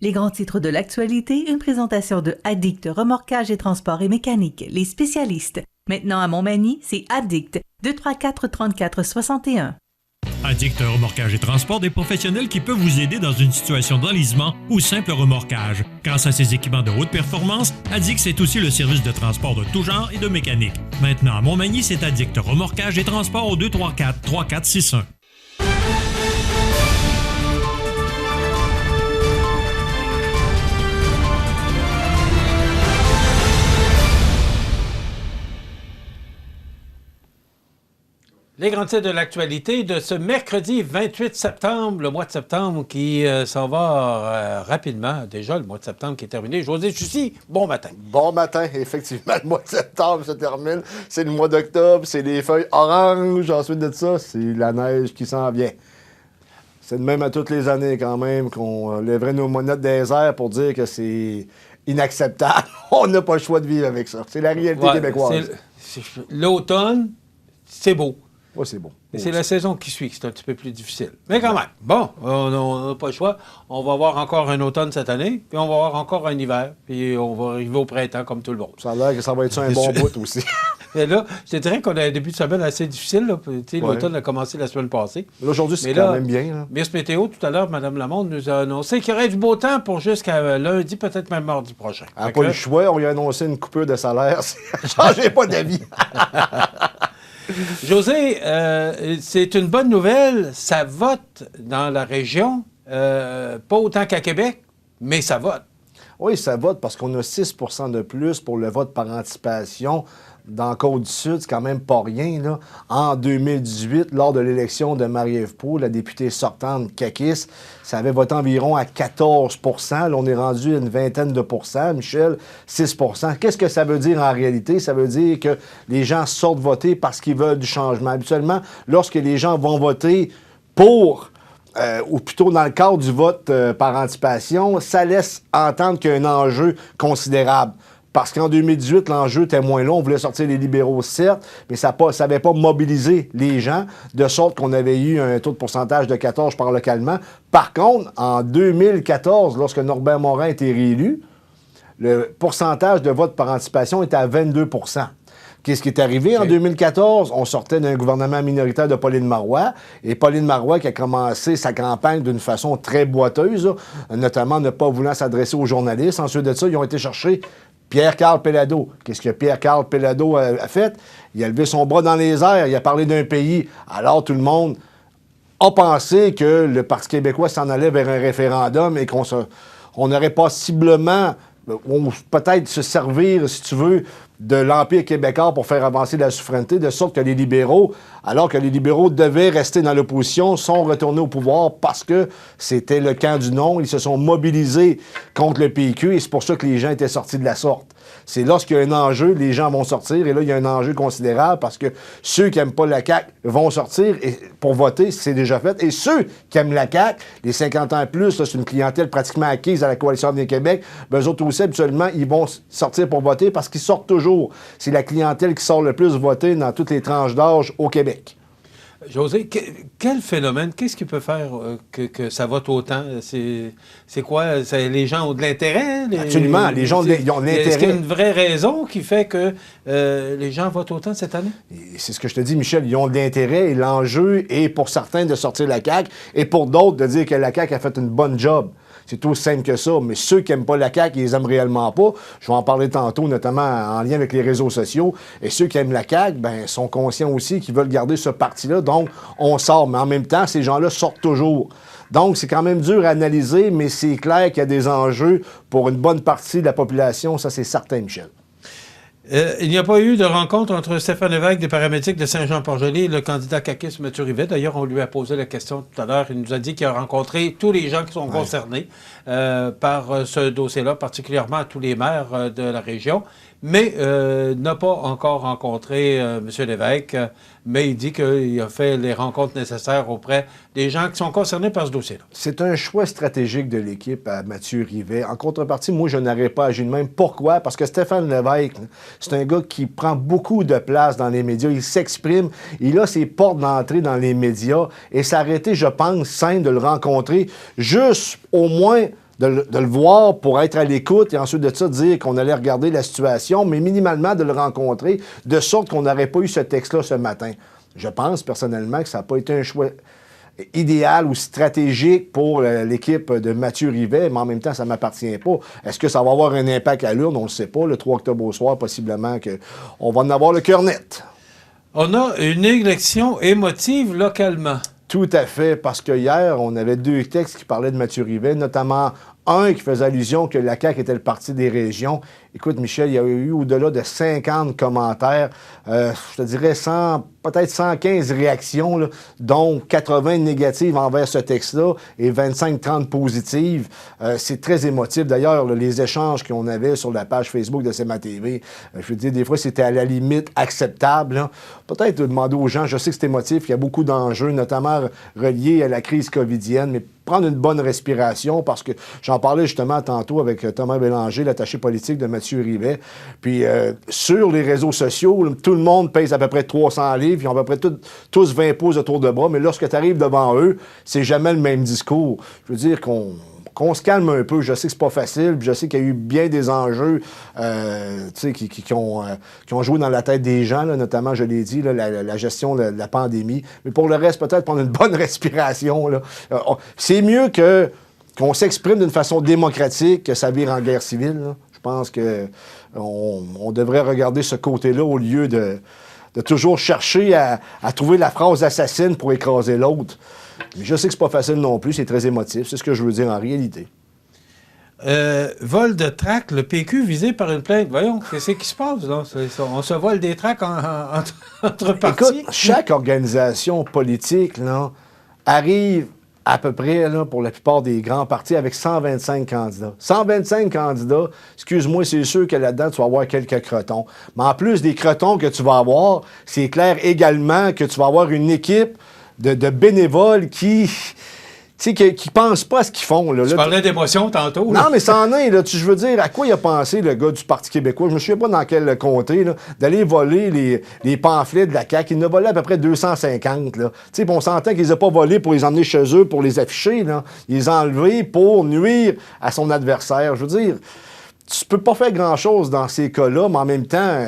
Les grands titres de l'actualité, une présentation de Addict Remorquage et Transport et Mécanique, les spécialistes. Maintenant à Montmagny, c'est Addict, 234-34-61. Addict Remorquage et Transport, des professionnels qui peuvent vous aider dans une situation d'enlisement ou simple remorquage. Grâce à ses équipements de haute performance, Addict c'est aussi le service de transport de tout genre et de mécanique. Maintenant à Montmagny, c'est Addict Remorquage et Transport au 234-3461. Les grands titres de l'actualité de ce mercredi 28 septembre, le mois de septembre qui s'en va rapidement. Déjà, le mois de septembre qui est terminé. José Chussy, bon matin. Bon matin, effectivement, le mois de septembre se termine. C'est le mois d'octobre, c'est les feuilles oranges. Ensuite de ça, c'est la neige qui s'en vient. C'est de même à toutes les années quand même qu'on lèverait nos monettes des airs pour dire que c'est inacceptable. On n'a pas le choix de vivre avec ça. C'est la réalité québécoise. L'automne, c'est beau. Oui, c'est beau. Et c'est la saison qui suit, c'est un petit peu plus difficile. Mais quand même, bon, on n'a pas le choix. On va avoir encore un automne cette année, puis on va avoir encore un hiver, puis on va arriver au printemps comme tout le monde. Ça a l'air que ça va être ça un bon bout aussi. Et là, je te dirais qu'on a un début de semaine assez difficile. L'automne a commencé la semaine passée. Là, aujourd'hui, c'est quand même bien. Là. Miss Météo, tout à l'heure, Mme Lamonde nous a annoncé qu'il y aurait du beau temps pour jusqu'à lundi, peut-être même mardi prochain. Elle n'a pas eu le choix, on lui a annoncé une coupure de salaire. Changez pas d'avis. José, c'est une bonne nouvelle. Ça vote dans la région, pas autant qu'à Québec, mais ça vote. Oui, ça vote parce qu'on a 6 % de plus pour le vote par anticipation. Dans Côte-du-Sud, c'est quand même pas rien. Là. En 2018, lors de l'élection de Marie-Ève Proulx, la députée sortante caquiste, ça avait voté environ à 14 %. Là, on est rendu à une vingtaine de pourcents. Michel, 6 %. Qu'est-ce que ça veut dire en réalité? Ça veut dire que les gens sortent voter parce qu'ils veulent du changement. Habituellement, lorsque les gens vont voter pour... ou plutôt dans le cadre du vote par anticipation, ça laisse entendre qu'il y a un enjeu considérable. Parce qu'en 2018, l'enjeu était moins long. On voulait sortir les libéraux, certes, mais ça n'avait pas mobilisé les gens, de sorte qu'on avait eu un taux de pourcentage de 14, je parle localement. Par contre, en 2014, lorsque Norbert Morin a été réélu, le pourcentage de vote par anticipation était à 22 %. Qu'est-ce qui est arrivé en 2014? On sortait d'un gouvernement minoritaire de Pauline Marois. Et Pauline Marois qui a commencé sa campagne d'une façon très boiteuse, notamment ne pas voulant s'adresser aux journalistes. Ensuite de ça, ils ont été chercher Pierre-Carl Péladeau. Qu'est-ce que Pierre-Carl Péladeau a fait? Il a levé son bras dans les airs, il a parlé d'un pays. Alors tout le monde a pensé que le Parti québécois s'en allait vers un référendum et qu'on aurait possiblement, peut-être se servir, si tu veux, de l'Empire québécois pour faire avancer la souveraineté, de sorte que les libéraux, alors que les libéraux devaient rester dans l'opposition, sont retournés au pouvoir parce que c'était le camp du non. Ils se sont mobilisés contre le PQ et c'est pour ça que les gens étaient sortis de la sorte. C'est lorsqu'il y a un enjeu, les gens vont sortir et là, il y a un enjeu considérable parce que ceux qui n'aiment pas la CAQ vont sortir pour voter, c'est déjà fait. Et ceux qui aiment la CAQ, les 50 ans et plus, là, c'est une clientèle pratiquement acquise à la Coalition Avenir Québec, ben, eux autres aussi, habituellement, ils vont sortir pour voter parce qu'ils sortent toujours. C'est la clientèle qui sort le plus voter dans toutes les tranches d'âge au Québec. José, quel phénomène, qu'est-ce qui peut faire que ça vote autant? C'est quoi? Les gens ont de l'intérêt? Absolument, les gens ils ont de l'intérêt. Est-ce qu'il y a une vraie raison qui fait que les gens votent autant cette année? C'est ce que je te dis, Michel, ils ont de l'intérêt et l'enjeu est pour certains de sortir la CAQ et pour d'autres de dire que la CAQ a fait une bonne job. C'est aussi simple que ça, mais ceux qui n'aiment pas la CAQ, ils les aiment réellement pas. Je vais en parler tantôt, notamment en lien avec les réseaux sociaux. Et ceux qui aiment la CAQ, ben, sont conscients aussi qu'ils veulent garder ce parti-là. Donc, on sort. Mais en même temps, ces gens-là sortent toujours. Donc, c'est quand même dur à analyser, mais c'est clair qu'il y a des enjeux pour une bonne partie de la population. Ça, c'est certain, Michel. Il n'y a pas eu de rencontre entre Stéphane Lévesque des paramédics de Saint-Jean-Port-Joli et le candidat caquiste Mathieu Rivet. D'ailleurs, on lui a posé la question tout à l'heure. Il nous a dit qu'il a rencontré tous les gens qui sont concernés par ce dossier-là, particulièrement tous les maires de la région, mais n'a pas encore rencontré M. Lévesque. Mais il dit qu'il a fait les rencontres nécessaires auprès des gens qui sont concernés par ce dossier-là. C'est un choix stratégique de l'équipe à Mathieu Rivet. En contrepartie, moi, je n'aurais pas agi de même. Pourquoi? Parce que Stéphane Lévesque, c'est un gars qui prend beaucoup de place dans les médias. Il s'exprime. Il a ses portes d'entrée dans les médias. Et ça aurait été, je pense, simple de le rencontrer juste au moins de le voir pour être à l'écoute et ensuite de ça dire qu'on allait regarder la situation, mais minimalement de le rencontrer, de sorte qu'on n'aurait pas eu ce texte-là ce matin. Je pense personnellement que ça n'a pas été un choix idéal ou stratégique pour l'équipe de Mathieu Rivet, mais en même temps, ça ne m'appartient pas. Est-ce que ça va avoir un impact à l'urne? On ne le sait pas. Le 3 octobre au soir, possiblement qu'on va en avoir le cœur net. On a une élection émotive localement. Tout à fait, parce que hier, on avait 2 textes qui parlaient de Mathieu Rivet, notamment un qui faisait allusion que la CAQ était le parti des régions. Écoute, Michel, il y a eu au-delà de 50 commentaires, je te dirais peut-être 115 réactions, là, dont 80 négatives envers ce texte-là et 25-30 positives. C'est très émotif. D'ailleurs, là, les échanges qu'on avait sur la page Facebook de CMA-TV, je veux dire, des fois, c'était à la limite acceptable. Là. Peut-être demander aux gens, je sais que c'est émotif, il y a beaucoup d'enjeux, notamment reliés à la crise covidienne, mais prendre une bonne respiration, parce que j'en parlais justement tantôt avec Thomas Bélanger, l'attaché politique de Mathieu Rivet. Puis sur les réseaux sociaux, tout le monde pèse à peu près 300 livres, ils ont à peu près tous 20 pouces autour de bras, mais lorsque tu arrives devant eux, c'est jamais le même discours. Je veux dire qu'on se calme un peu. Je sais que c'est pas facile, puis je sais qu'il y a eu bien des enjeux qui ont joué dans la tête des gens, là, notamment, je l'ai dit, là, la gestion de la pandémie. Mais pour le reste, peut-être prendre une bonne respiration. Là. C'est mieux qu'on s'exprime d'une façon démocratique que ça vire en guerre civile. Là. Je pense qu'on devrait regarder ce côté-là au lieu de toujours chercher à trouver la phrase assassine pour écraser l'autre. Mais je sais que c'est pas facile non plus, c'est très émotif, c'est ce que je veux dire en réalité. Vol de tracts, le PQ visé par une plainte. Voyons, qu'est-ce qui se passe? Là? On se vole des tracts entre partis. Écoute, chaque organisation politique là, arrive à peu près, là, pour la plupart des grands partis, avec 125 candidats. 125 candidats, excuse-moi, c'est sûr que là-dedans, tu vas avoir quelques crotons. Mais en plus des crotons que tu vas avoir, c'est clair également que tu vas avoir une équipe de bénévoles qui pensent pas à ce qu'ils font. Là. Tu parlais d'émotion tantôt. Là. Non, mais c'en est. Là, je veux dire, à quoi il a pensé, le gars du Parti québécois? Je me souviens pas dans quel comté, là, d'aller voler les pamphlets de la CAQ. Il en a volé à peu près 250. Là. On s'entend qu'ils les a pas volés pour les emmener chez eux, pour les afficher. Là. Il les a enlevés pour nuire à son adversaire. Je veux dire, tu peux pas faire grand-chose dans ces cas-là, mais en même temps,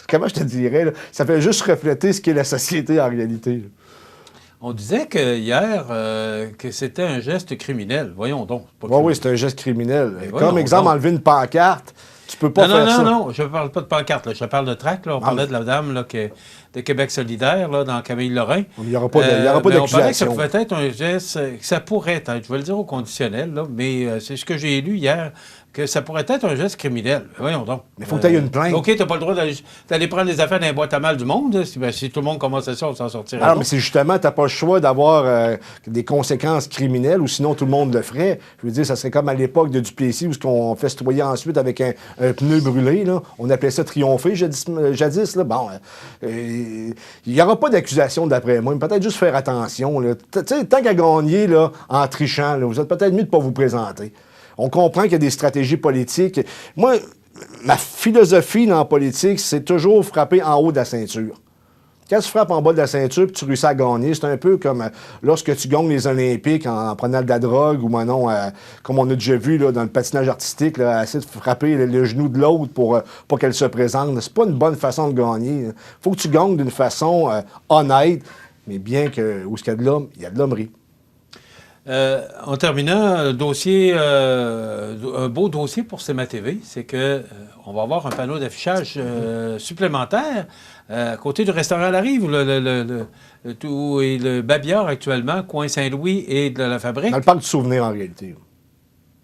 comment je te dirais, là, ça fait juste refléter ce qu'est la société en réalité. Là. On disait hier que c'était un geste criminel. Voyons donc. Oui, c'est un geste criminel. Comme exemple, enlever une pancarte, tu peux pas faire ça. Non, je ne parle pas de pancarte. Là. Je parle de tract. Là. On parlait de la dame là, de Québec solidaire là, dans Camille Lorrain. Il n'y aura pas d'accusation. On parlait que ça pouvait être un geste, que ça pourrait être, je vais le dire au conditionnel, là, mais c'est ce que j'ai lu hier, que ça pourrait être un geste criminel. Voyons donc. Mais il faut que tu aies une plainte. OK, tu n'as pas le droit d'aller prendre les affaires dans les boîtes à mal du monde. Si tout le monde commence à ça, on s'en sortira. Alors, mais c'est justement, tu n'as pas le choix d'avoir des conséquences criminelles ou sinon tout le monde le ferait. Je veux dire, ça serait comme à l'époque de Duplessis où on festoyait ensuite avec un pneu brûlé. Là. On appelait ça triompher jadis. Là. Bon, il n'y aura pas d'accusation d'après moi, mais peut-être juste faire attention. Là. Tant qu'à gagner là, en trichant, là, vous êtes peut-être mieux de ne pas vous présenter. On comprend qu'il y a des stratégies politiques. Moi, ma philosophie dans la politique, c'est toujours frapper en haut de la ceinture. Quand tu frappes en bas de la ceinture et tu réussis à gagner, c'est un peu comme lorsque tu gagnes les Olympiques en prenant de la drogue ou maintenant, comme on a déjà vu là, dans le patinage artistique, là, essayer de frapper le genou de l'autre pour qu'elle se présente. C'est pas une bonne façon de gagner. Il faut que tu gagnes d'une façon honnête, mais bien que où il y a de l'homme, il y a de l'hommerie. En terminant, un beau dossier pour CMA-TV, c'est qu'on va avoir un panneau d'affichage supplémentaire à côté du restaurant La Rive, où est le Babillard actuellement, coin Saint-Louis et de la Fabrique. Dans le parc du Souvenir, en réalité.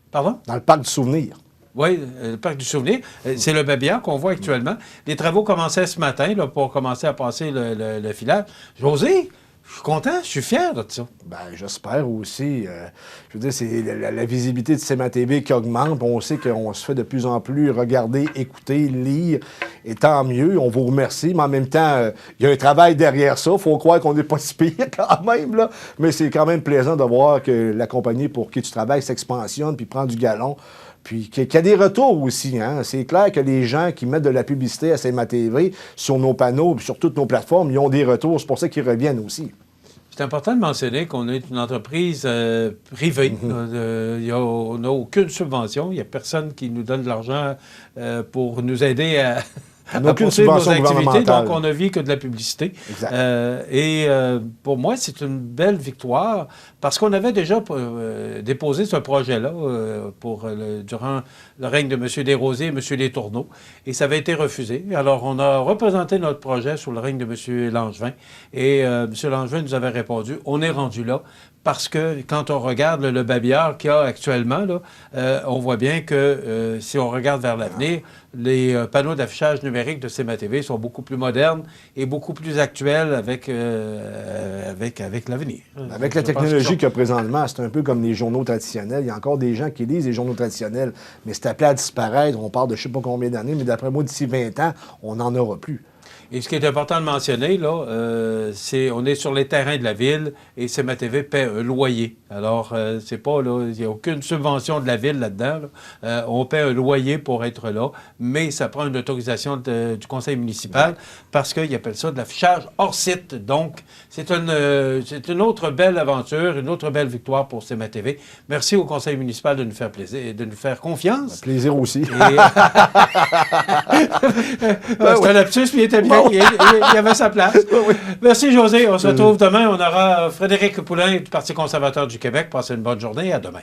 Pardon? Dans le parc du Souvenir. Oui, le parc du Souvenir. C'est le Babillard qu'on voit actuellement. Les travaux commençaient ce matin là, pour commencer à passer le filage. José, je suis content, je suis fier de ça. Bien, j'espère aussi. Je veux dire, c'est la visibilité de CMA-TV qui augmente. On sait qu'on se fait de plus en plus regarder, écouter, lire. Et tant mieux, on vous remercie. Mais en même temps, il y a un travail derrière ça. Il faut croire qu'on n'est pas si pire quand même. Là. Mais c'est quand même plaisant de voir que la compagnie pour qui tu travailles s'expansionne puis prend du galon. Puis qu'il y a des retours aussi. Hein? C'est clair que les gens qui mettent de la publicité à CMA-TV sur nos panneaux et sur toutes nos plateformes, ils ont des retours. C'est pour ça qu'ils reviennent aussi. C'est important de mentionner qu'on est une entreprise privée. On n'a aucune subvention. Il n'y a personne qui nous donne de l'argent pour nous aider à poursuivre nos activités. Donc, on ne vit que de la publicité. Pour moi, c'est une belle victoire parce qu'on avait déjà déposé ce projet-là durant le règne de M. Desrosiers et M. Letourneau, et ça avait été refusé. Alors, on a représenté notre projet sous le règne de M. Langevin, et M. Langevin nous avait répondu, on est rendu là, parce que quand on regarde le babillard qu'il y a actuellement, là, on voit bien que si on regarde vers l'avenir, les panneaux d'affichage numérique de CMA-TV sont beaucoup plus modernes et beaucoup plus actuels avec l'avenir. Avec la technologie qu'il y a présentement, c'est un peu comme les journaux traditionnels. Il y a encore des gens qui lisent les journaux traditionnels, mais c'est appelé à disparaître. On parle de je ne sais pas combien d'années, mais d'après moi, d'ici 20 ans, on n'en aura plus. Et ce qui est important de mentionner, là, c'est on est sur les terrains de la ville et CMA-TV paie un loyer. Alors, c'est pas, là, il n'y a aucune subvention de la ville là-dedans. Là. On paie un loyer pour être là, mais ça prend une autorisation du conseil municipal parce qu'ils appellent ça de l'affichage hors site. Donc, c'est une autre belle aventure, une autre belle victoire pour CMA-TV. Merci au conseil municipal de nous faire plaisir, de nous faire confiance. Plaisir aussi. C'est un lapsus, mais il était bien. Il y avait sa place. Merci, José. On se retrouve demain. On aura Frédéric Poulain du Parti conservateur du Québec. Passez une bonne journée. À demain.